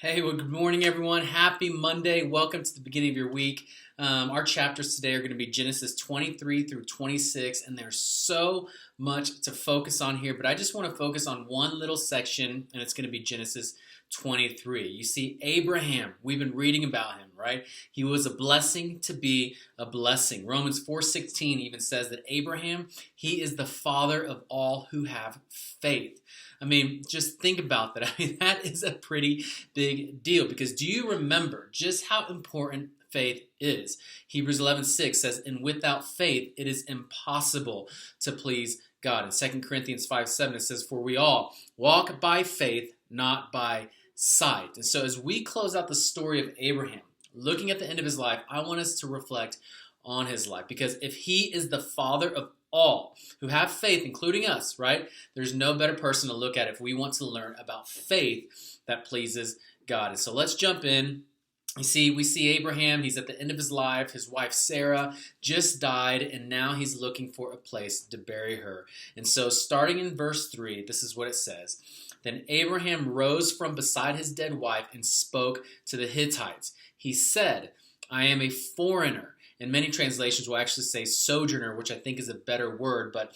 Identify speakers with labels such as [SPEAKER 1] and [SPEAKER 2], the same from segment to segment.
[SPEAKER 1] Hey, well, good morning, everyone. Happy Monday. Welcome to the beginning of your week. Our chapters today are going to be Genesis 23 through 26, and there's so much to focus on here, but I just want to focus on one little section, and it's going to be Genesis 23. You see, Abraham, we've been reading about him, right? He was a blessing to be a blessing. Romans 4:16 even says that Abraham, he is the father of all who have faith. I mean, just think about that. I mean, that is a pretty big deal because do you remember just how important faith is? Hebrews 11:6 says, and without faith, it is impossible to please God. In 2 Corinthians 5:7, it says, for we all walk by faith, not by sight. And so as we close out the story of Abraham, looking at the end of his life, I want us to reflect on his life because if he is the father of all who have faith, including us, right? There's no better person to look at if we want to learn about faith that pleases God. And so let's jump in. We see Abraham, he's at the end of his life. His wife Sarah just died, and now he's looking for a place to bury her. And so starting in verse 3, this is what it says. Then Abraham rose from beside his dead wife and spoke to the Hittites. He said, I am a foreigner. And many translations will actually say sojourner, which I think is a better word. But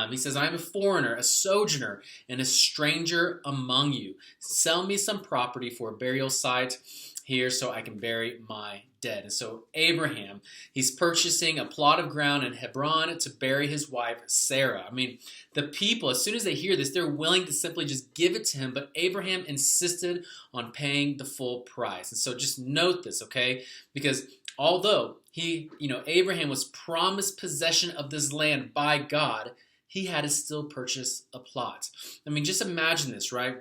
[SPEAKER 1] he says, I am a foreigner, a sojourner, and a stranger among you. Sell me some property for a burial site here so I can bury my dead. And so Abraham, he's purchasing a plot of ground in Hebron to bury his wife Sarah. I mean, the people, as soon as they hear this, they're willing to simply just give it to him. But Abraham insisted on paying the full price. And so just note this, okay? Because although Abraham was promised possession of this land by God, he had to still purchase a plot. I mean, just imagine this, right?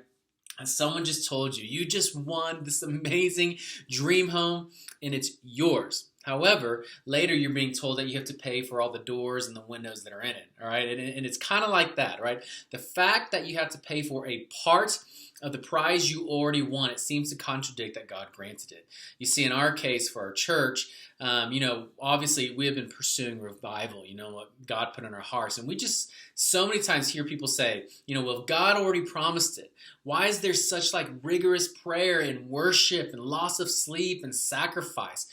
[SPEAKER 1] And someone just told you, you just won this amazing dream home and it's yours. However, later you're being told that you have to pay for all the doors and the windows that are in it, all right? And it's kind of like that, right? The fact that you have to pay for a part of the prize you already won, it seems to contradict that God granted it. You see, in our case, for our church, obviously we have been pursuing revival, what God put in our hearts. And we just so many times hear people say, well, if God already promised it, why is there such rigorous prayer and worship and loss of sleep and sacrifice?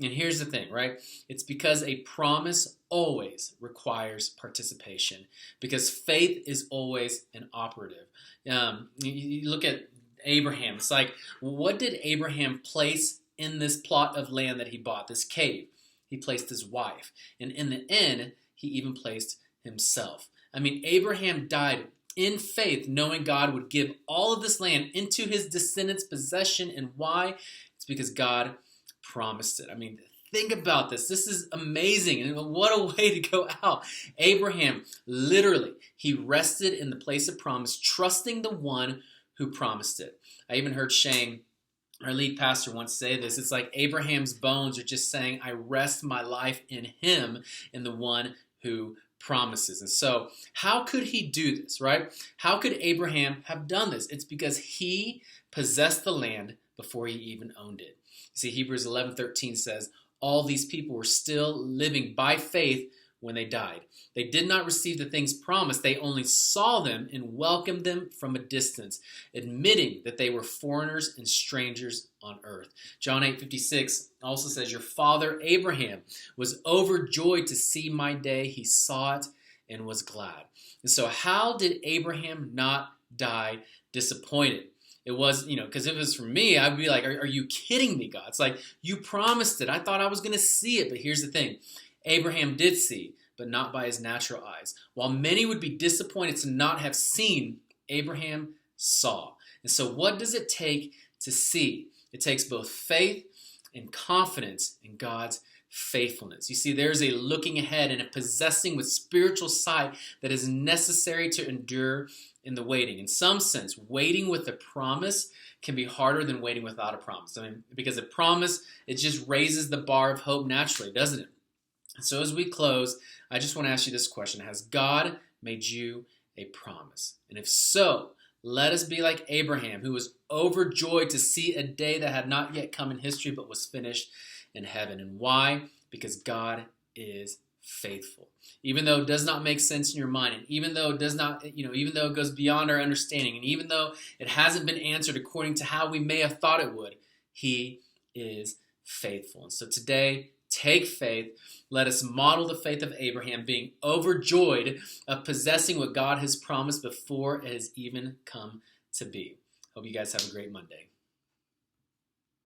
[SPEAKER 1] And here's the thing, right? It's because a promise always requires participation because faith is always an operative. You look at Abraham. It's like, what did Abraham place in this plot of land that he bought, this cave? He placed his wife. And in the end, he even placed himself. I mean, Abraham died in faith, knowing God would give all of this land into his descendants' possession. And why? It's because God promised it. I mean, think about this. This is amazing. And what a way to go out. Abraham, literally, he rested in the place of promise, trusting the one who promised it. I even heard Shane, our lead pastor, once say this. It's like Abraham's bones are just saying, I rest my life in him, in the one who promises. And so how could he do this, right? How could Abraham have done this? It's because he possessed the land before he even owned it. See, Hebrews 11:13 says, all these people were still living by faith when they died. They did not receive the things promised. They only saw them and welcomed them from a distance, admitting that they were foreigners and strangers on earth. John 8:56 also says, your father Abraham was overjoyed to see my day. He saw it and was glad. And so how did Abraham not die disappointed? It was, because if it was for me, I'd be like, are you kidding me, God? It's like, you promised it. I thought I was going to see it. But here's the thing. Abraham did see, but not by his natural eyes. While many would be disappointed to not have seen, Abraham saw. And so what does it take to see? It takes both faith and confidence in God's faithfulness. You see, there's a looking ahead and a possessing with spiritual sight that is necessary to endure in the waiting. In some sense, waiting with a promise can be harder than waiting without a promise. I mean, because a promise, it just raises the bar of hope naturally, doesn't it? And so as we close, I just want to ask you this question. Has God made you a promise? And if so, let us be like Abraham, who was overjoyed to see a day that had not yet come in history, but was finished in heaven. And why? Because God is faithful. Even though it does not make sense in your mind, and even though it does not, even though it goes beyond our understanding, and even though it hasn't been answered according to how we may have thought it would, he is faithful. And so today, take faith. Let us model the faith of Abraham, being overjoyed of possessing what God has promised before it has even come to be. Hope you guys have a great Monday.